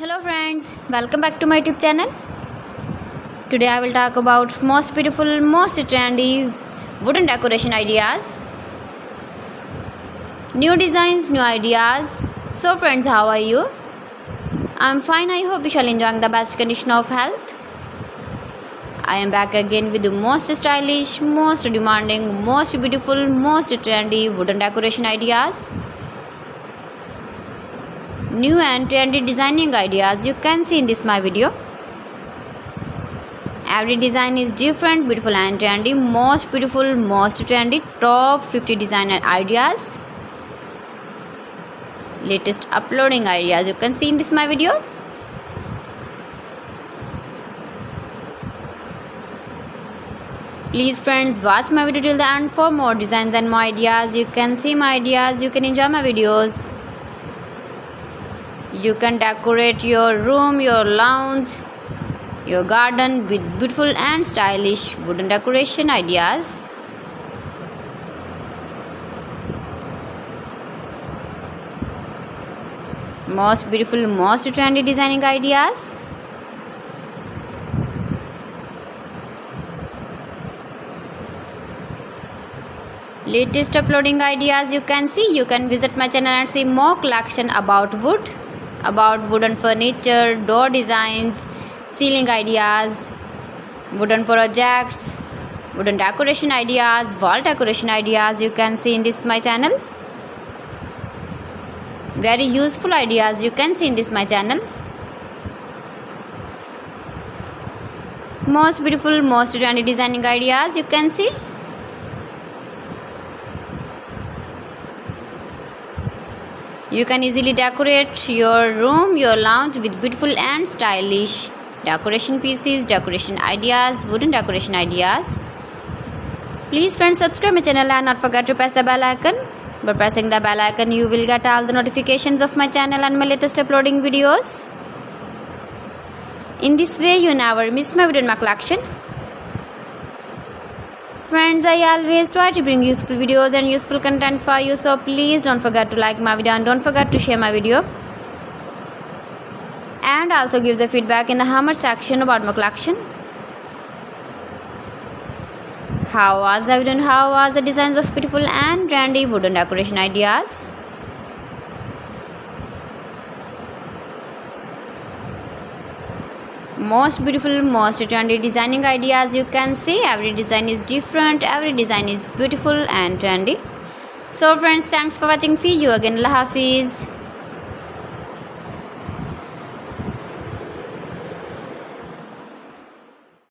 Hello friends, welcome back to my YouTube channel. Today I will talk about most beautiful, most trendy wooden decoration ideas. New designs, new ideas. So friends, how are you? I'm fine. I hope you shall enjoy the best condition of health. I am back again with the most stylish, most demanding, most beautiful, most trendy wooden decoration ideas. New and trendy designing ideas you can see in this my video. Every design is different, beautiful and trendy. Most beautiful, most trendy, top 50 designer ideas. Latest uploading ideas you can see in this my video. Please friends, watch my video till the end for more designs and more ideas. You can see my ideas, you can enjoy my videos. You can decorate your room, your lounge, your garden with beautiful and stylish wooden decoration ideas. Most beautiful, most trendy designing ideas. Latest uploading ideas you can see. You can visit my channel and see more collection about wood, about wooden furniture, door designs, ceiling ideas, wooden projects, wooden decoration ideas, wall decoration ideas you can see in this my channel. Very useful ideas you can see in this my channel. Most beautiful, most trendy designing ideas you can see. You can easily decorate your room, your lounge with beautiful and stylish decoration pieces, decoration ideas, wooden decoration ideas. Please friends, subscribe my channel and not forget to press the bell icon. By pressing the bell icon, you will get all the notifications of my channel and my latest uploading videos. In this way, you never miss my video in my collection. Friends, I always try to bring useful videos and useful content for you, so please don't forget to like my video and don't forget to share my video. And also give the feedback in the comment section about my collection. How was the video and how was the designs of beautiful and trendy wooden decoration ideas? Most beautiful, most trendy designing ideas you can see. Every design is different, every design is beautiful and trendy. So friends, thanks for watching. See you again. Allah Hafiz.